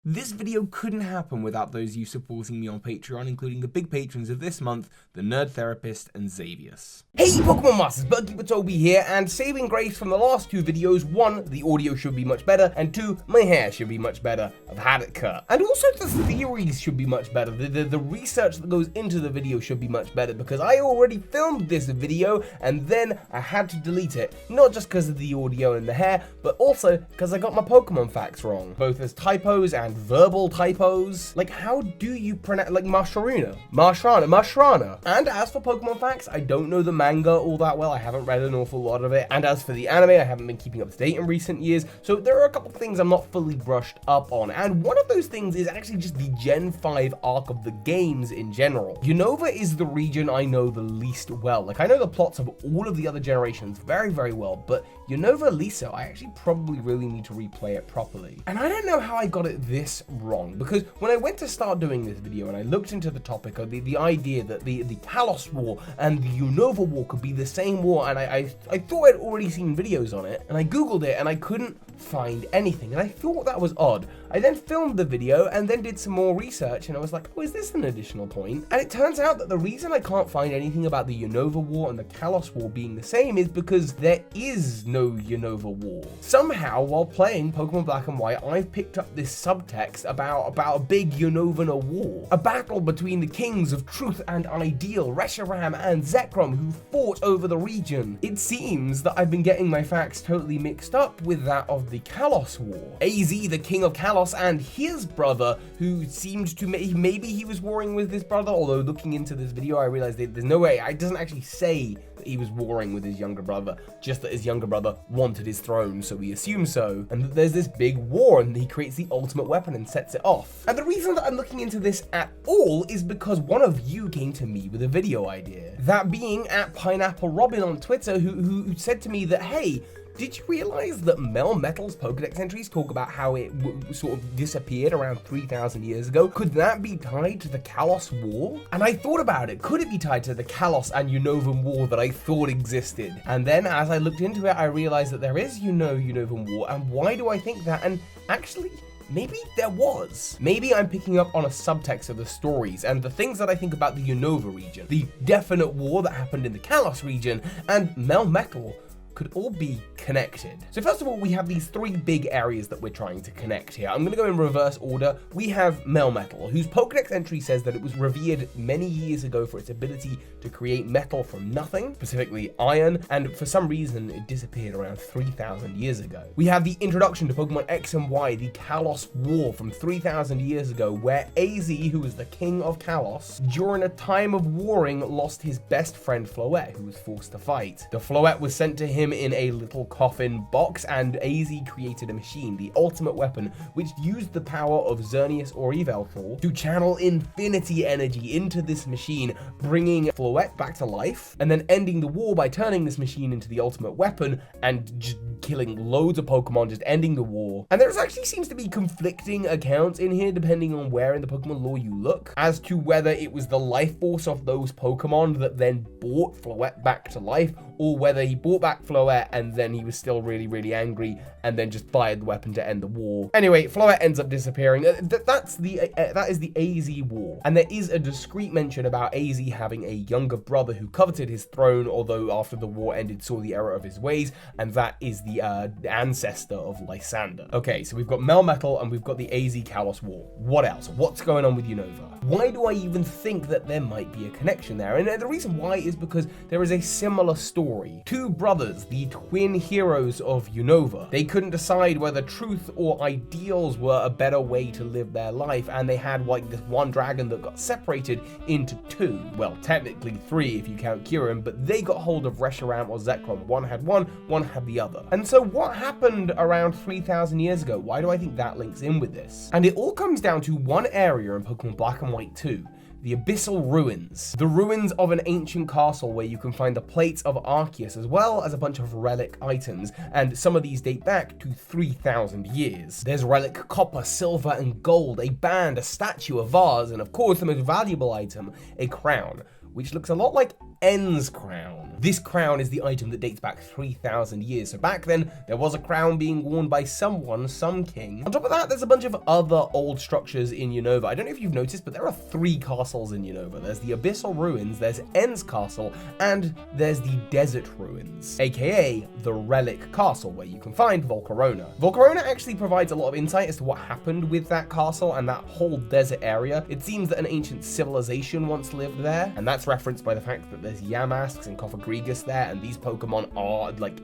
This video couldn't happen without those you supporting me on Patreon, including the big patrons of this month, the Nerd Therapist and Xavis. Hey Pokemon Masters, Bugkeeper Toby here, and saving grace from the last two videos, 1, the audio should be much better, and 2, my hair should be much better. I've had it cut. And also the theories should be much better, the research that goes into the video should be much better, because I already filmed this video, and then I had to delete it, not just because of the audio and the hair, but also because I got my Pokemon facts wrong, both as typos and verbal typos. Like, how do you pronounce, like, Mashrana? And as for Pokemon facts, I don't know the manga all that well. I haven't read an awful lot of it. And as for the anime, I haven't been keeping up to date in recent years. So there are a couple of things I'm not fully brushed up on. And one of those things is actually just the Gen 5 arc of the games in general. Unova is the region I know the least well. Like, I know the plots of all of the other generations very, very well, but Unova Lisa, I actually probably really need to replay it properly. And I don't know how I got it this wrong, because when I went to start doing this video and I looked into the topic of the idea that the Kalos War and the Unova War could be the same war, and I thought I'd already seen videos on it, and I googled it and I couldn't find anything, and I thought that was odd. I then filmed the video and then did some more research, and I was like, oh, is this an additional point? And it turns out that the reason I can't find anything about the Unova War and the Kalos War being the same is because there is no Unova War. Somehow, while playing Pokemon Black and White, I've picked up this subtext about a big Unova war, a battle between the kings of Truth and Ideal, Reshiram and Zekrom, who fought over the region. It seems that I've been getting my facts totally mixed up with that of the Kalos War. AZ, the king of Kalos, and his brother, who seemed to maybe he was warring with his brother, although looking into this video I realized that there's no way, it doesn't actually say that he was warring with his younger brother, just that his younger brother wanted his throne, so we assume so, and that there's this big war and he creates the ultimate weapon and sets it off. And the reason that I'm looking into this at all is because one of you came to me with a video idea, that being at Pineapple Robin on Twitter, who said to me that, hey, did you realize that Melmetal's Pokedex entries talk about how it sort of disappeared around 3,000 years ago? Could that be tied to the Kalos War? And I thought about it. Could it be tied to the Kalos and Unovan War that I thought existed? And then as I looked into it, I realized that there is Unovan War. And why do I think that? And actually, maybe there was. Maybe I'm picking up on a subtext of the stories and the things that I think about the Unova region, the definite war that happened in the Kalos region, and Melmetal could all be connected. So first of all, we have these three big areas that we're trying to connect here. I'm going to go in reverse order. We have Melmetal, whose Pokedex entry says that it was revered many years ago for its ability to create metal from nothing, specifically iron, and for some reason it disappeared around 3,000 years ago. We have the introduction to Pokemon X and Y, the Kalos War from 3,000 years ago, where AZ, who was the king of Kalos, during a time of warring, lost his best friend Floette, who was forced to fight. The Floette was sent to him in a little coffin box, and AZ created a machine, the ultimate weapon, which used the power of Xerneas or Yveltal to channel infinity energy into this machine, bringing Floette back to life, and then ending the war by turning this machine into the ultimate weapon and just killing loads of Pokemon, just ending the war. And there actually seems to be conflicting accounts in here, depending on where in the Pokemon lore you look, as to whether it was the life force of those Pokemon that then brought Floette back to life, or whether he brought back Floette and then he was still really, really angry and then just fired the weapon to end the war. Anyway, Floette ends up disappearing. That is the AZ war. And there is a discreet mention about AZ having a younger brother who coveted his throne, although after the war ended saw the error of his ways, and that is the ancestor of Lysander. Okay, so we've got Melmetal and we've got the AZ Kalos War. What else? What's going on with Unova? Why do I even think that there might be a connection there? And the reason why is because there is a similar story. Two brothers, the twin heroes of Unova. They couldn't decide whether truth or ideals were a better way to live their life, and they had like this one dragon that got separated into two. Well, technically three if you count Kyurem, but they got hold of Reshiram or Zekrom. One had the other. And so what happened around 3,000 years ago? Why do I think that links in with this? And it all comes down to one area in Pokemon Black and White 2. The Abyssal Ruins. The ruins of an ancient castle where you can find the plates of Arceus as well as a bunch of relic items, and some of these date back to 3,000 years. There's relic copper, silver, and gold, a band, a statue, a vase, and of course the most valuable item, a crown, which looks a lot like N's crown. This crown is the item that dates back 3,000 years. So back then, there was a crown being worn by someone, some king. On top of that, there's a bunch of other old structures in Unova. I don't know if you've noticed, but there are 3 castles in Unova. There's the Abyssal Ruins, there's N's castle, and there's the Desert Ruins, aka the Relic Castle, where you can find Volcarona. Volcarona actually provides a lot of insight as to what happened with that castle and that whole desert area. It seems that an ancient civilization once lived there, and that's referenced by the fact that there's Yamasks and Cofagrigus there, and these Pokemon are like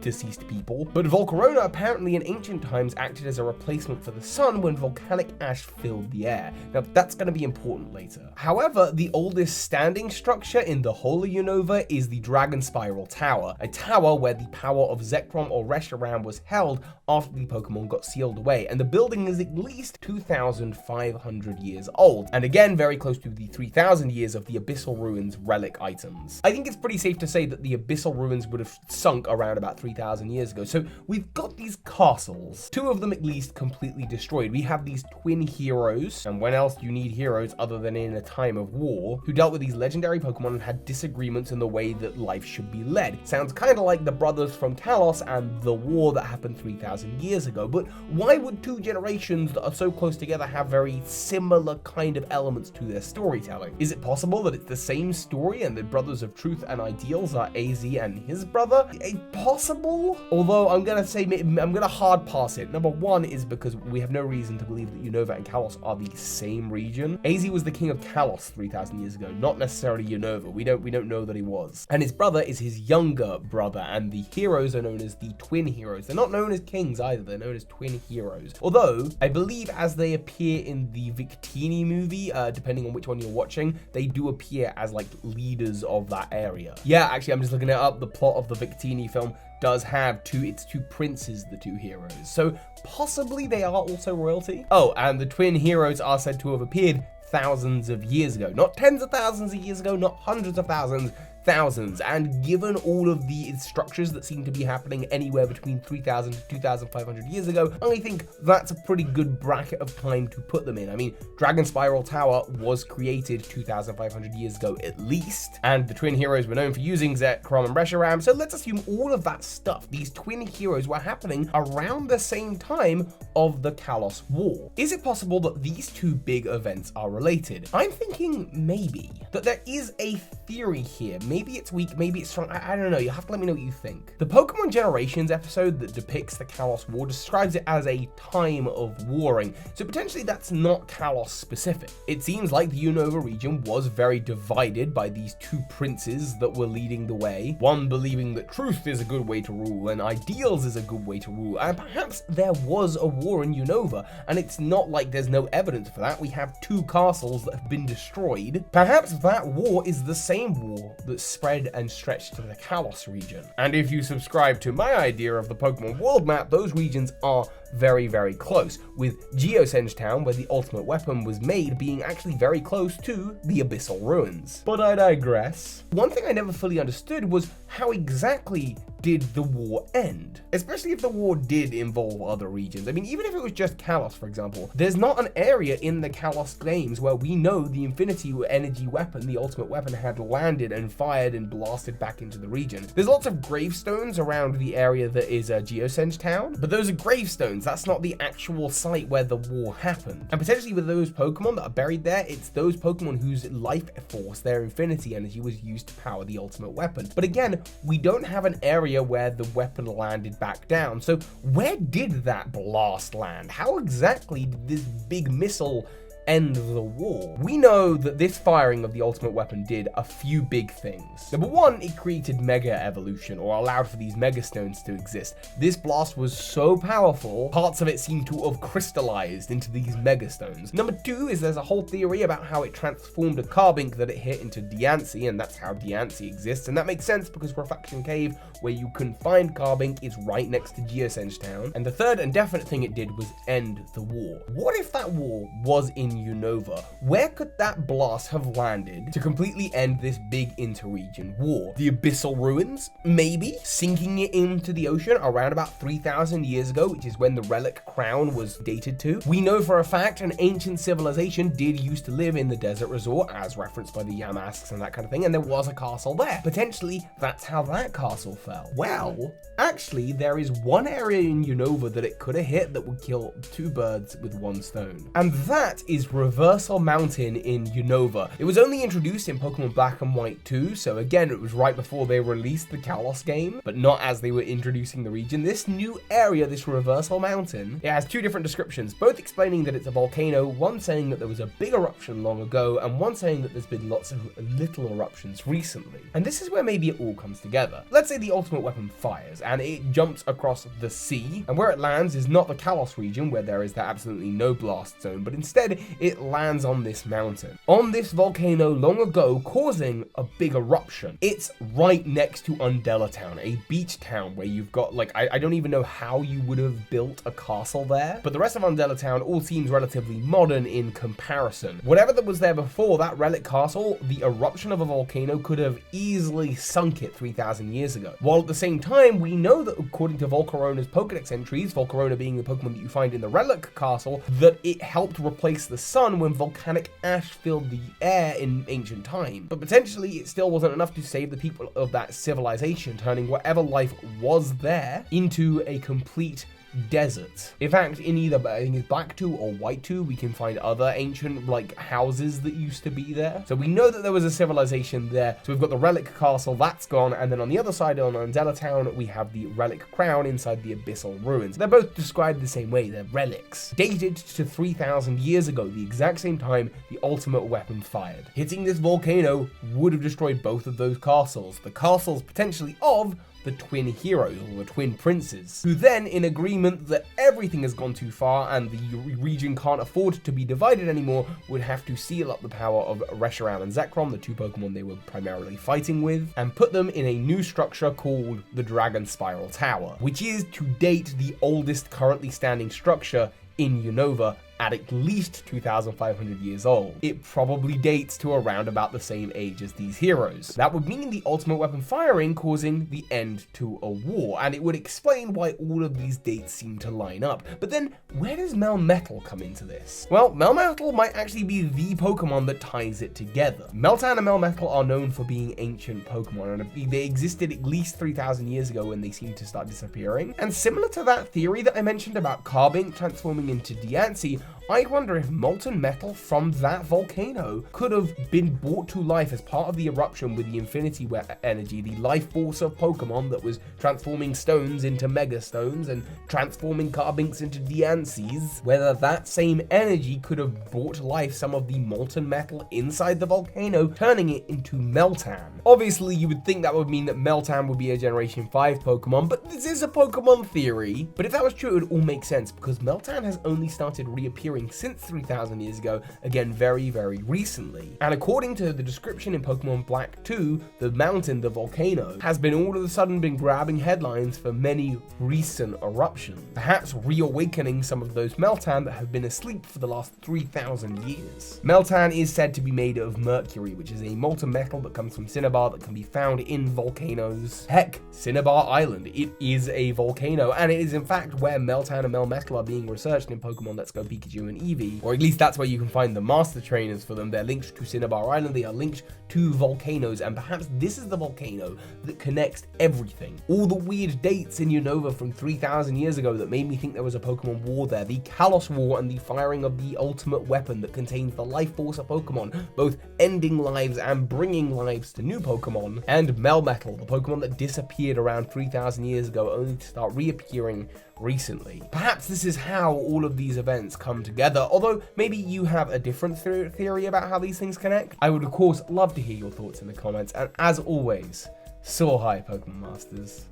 deceased people. But Volcarona apparently in ancient times acted as a replacement for the sun when volcanic ash filled the air. Now that's going to be important later. However, the oldest standing structure in the whole of Unova is the Dragon Spiral Tower, a tower where the power of Zekrom or Reshiram was held after the Pokemon got sealed away, and the building is at least 2,500 years old, and again very close to the 3,000 years of the Abyssal Ruins relic items. I think it's pretty safe to say that the Abyssal Ruins would have sunk around about 3,000 years ago. So we've got these castles, 2 of them at least completely destroyed. We have these twin heroes, and when else do you need heroes other than in a time of war, who dealt with these legendary Pokemon and had disagreements in the way that life should be led. Sounds kind of like the brothers from Kalos and the war that happened 3,000 years ago, but why would 2 generations that are so close together have very similar kind of elements to their storytelling? Is it possible that it's the same story and the brothers of truth and ideals are AZ and his brother? Possible? Although I'm gonna say, I'm gonna hard pass it. Number 1 is because we have no reason to believe that Unova and Kalos are the same region. AZ was the king of Kalos 3,000 years ago, not necessarily Unova. We don't know that he was. And his brother is his younger brother, and the heroes are known as the twin heroes. They're not known as kings either, they're known as twin heroes. Although, I believe as they appear in the Victini movie, depending on which one you're watching, they do appear as like leaders of that area. Yeah, actually, I'm just looking it up. The plot of the Victini film does have two princes, the 2 heroes. So possibly they are also royalty. Oh, and the twin heroes are said to have appeared thousands of years ago. Not tens of thousands of years ago, not hundreds of thousands, thousands. And given all of the structures that seem to be happening anywhere between 3,000 to 2,500 years ago, I think that's a pretty good bracket of time to put them in. I mean, Dragon Spiral Tower was created 2,500 years ago at least, and the twin heroes were known for using Zekrom and Reshiram, so let's assume all of that stuff, these twin heroes, were happening around the same time of the Kalos War. Is it possible that these 2 big events are related? I'm thinking maybe. That there is a theory here. Maybe it's weak, maybe it's strong, I don't know, you have to let me know what you think. The Pokemon Generations episode that depicts the Kalos War describes it as a time of warring, so potentially that's not Kalos specific. It seems like the Unova region was very divided by these 2 princes that were leading the way, one believing that truth is a good way to rule and ideals is a good way to rule, and perhaps there was a war in Unova, and it's not like there's no evidence for that. We have 2 castles that have been destroyed. Perhaps that war is the same war that spread and stretched to the Kalos region. And if you subscribe to my idea of the Pokemon world map, those regions are very, very close, with Geosenge Town, where the ultimate weapon was made, being actually very close to the Abyssal Ruins. But I digress. One thing I never fully understood was how exactly did the war end? Especially if the war did involve other regions. I mean, even if it was just Kalos, for example, there's not an area in the Kalos games where we know the Infinity Energy weapon, the ultimate weapon, had landed and fired and blasted back into the region. There's lots of gravestones around the area that is Geosenge Town, but those are gravestones. That's not the actual site where the war happened. And potentially with those Pokemon that are buried there, it's those Pokemon whose life force, their Infinity Energy, was used to power the ultimate weapon. But again, we don't have an area where the weapon landed back down. So where did that blast land? How exactly did this big missile end the war? We know that this firing of the ultimate weapon did a few big things. Number 1, it created mega evolution, or allowed for these mega stones to exist. This blast was so powerful, parts of it seem to have crystallized into these mega stones. Number 2 is there's a whole theory about how it transformed a Carbink that it hit into Diancie, and that's how Diancie exists, and that makes sense because Reflection Cave, where you can find Carbink, is right next to Geosenge Town. And the third and definite thing it did was end the war. What if that war was in Unova. Where could that blast have landed to completely end this big inter-region war? The Abyssal Ruins? Maybe? Sinking it into the ocean around about 3,000 years ago, which is when the relic crown was dated to. We know for a fact an ancient civilization did used to live in the desert resort, as referenced by the Yamasks and that kind of thing, and there was a castle there. Potentially, that's how that castle fell. Well, actually, there is one area in Unova that it could have hit that would kill two birds with one stone. And that is Reversal Mountain in Unova. It was only introduced in Pokemon Black and White 2, so again, it was right before they released the Kalos game, but not as they were introducing the region. This new area, this Reversal Mountain, it has two different descriptions, both explaining that it's a volcano, one saying that there was a big eruption long ago, and one saying that there's been lots of little eruptions recently. And this is where maybe it all comes together. Let's say the ultimate weapon fires, and it jumps across the sea, and where it lands is not the Kalos region, where there is that absolutely no blast zone, but instead it lands on this mountain. On this volcano long ago, causing a big eruption. It's right next to Undella Town, a beach town where you've got, like, I don't even know how you would have built a castle there, but the rest of Undella Town all seems relatively modern in comparison. Whatever that was there before that relic castle, the eruption of a volcano could have easily sunk it 3,000 years ago. While at the same time, we know that according to Volcarona's Pokedex entries, Volcarona being the Pokemon that you find in the relic castle, that it helped replace the sun when volcanic ash filled the air in ancient time. But potentially it still wasn't enough to save the people of that civilization, turning whatever life was there into a complete desert. In fact, in either, I think it's Black 2 or White 2, we can find other ancient, like, houses that used to be there. So we know that there was a civilization there. So we've got the relic castle, that's gone, and then on the other side, on Undella Town, we have the relic crown inside the Abyssal Ruins. They're both described the same way, they're relics. Dated to 3,000 years ago, the exact same time the ultimate weapon fired. Hitting this volcano would have destroyed both of those castles. The castles potentially of the twin heroes, or the twin princes, who then, in agreement that everything has gone too far and the region can't afford to be divided anymore, would have to seal up the power of Reshiram and Zekrom, the two Pokemon they were primarily fighting with, and put them in a new structure called the Dragon Spiral Tower, which is, to date, the oldest currently standing structure in Unova, at least 2,500 years old. It probably dates to around about the same age as these heroes. That would mean the ultimate weapon firing, causing the end to a war, and it would explain why all of these dates seem to line up. But then, where does Melmetal come into this? Well, Melmetal might actually be the Pokemon that ties it together. Meltan and Melmetal are known for being ancient Pokemon, and they existed at least 3,000 years ago when they seemed to start disappearing. And similar to that theory that I mentioned about Carbink transforming into Diancie, I wonder if molten metal from that volcano could have been brought to life as part of the eruption with the infinity energy, the life force of Pokemon that was transforming stones into Mega Stones and transforming Carbinks into Diancies. Whether that same energy could have brought to life some of the molten metal inside the volcano, turning it into Meltan. Obviously, you would think that would mean that Meltan would be a Generation 5 Pokemon, but this is a Pokemon theory. But if that was true, it would all make sense, because Meltan has only started reappearing since 3,000 years ago, again very, very recently. And according to the description in Pokemon Black 2, the mountain, the volcano, has been all of a sudden been grabbing headlines for many recent eruptions, perhaps reawakening some of those Meltan that have been asleep for the last 3,000 years. Meltan is said to be made of mercury, which is a molten metal that comes from Cinnabar that can be found in volcanoes. Heck, Cinnabar Island, it is a volcano, and it is in fact where Meltan and Melmetal are being researched in Pokemon Let's Go Pikachu and Eevee, or at least that's where you can find the master trainers for them. They're linked to Cinnabar Island, they are linked to volcanoes, and perhaps this is the volcano that connects everything. All the weird dates in Unova from 3,000 years ago that made me think there was a Pokemon war there, the Kalos War and the firing of the ultimate weapon that contains the life force of Pokemon, both ending lives and bringing lives to new Pokemon, and Melmetal, the Pokemon that disappeared around 3,000 years ago only to start reappearing recently. Perhaps this is how all of these events come together, although maybe you have a different theory about how these things connect. I would of course love to hear your thoughts in the comments, and as always, soar high, Pokemon Masters.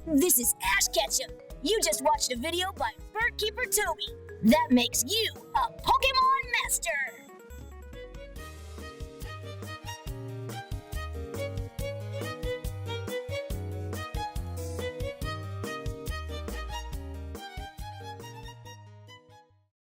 This is Ash Ketchum. You just watched a video by Bird Keeper Toby. That makes you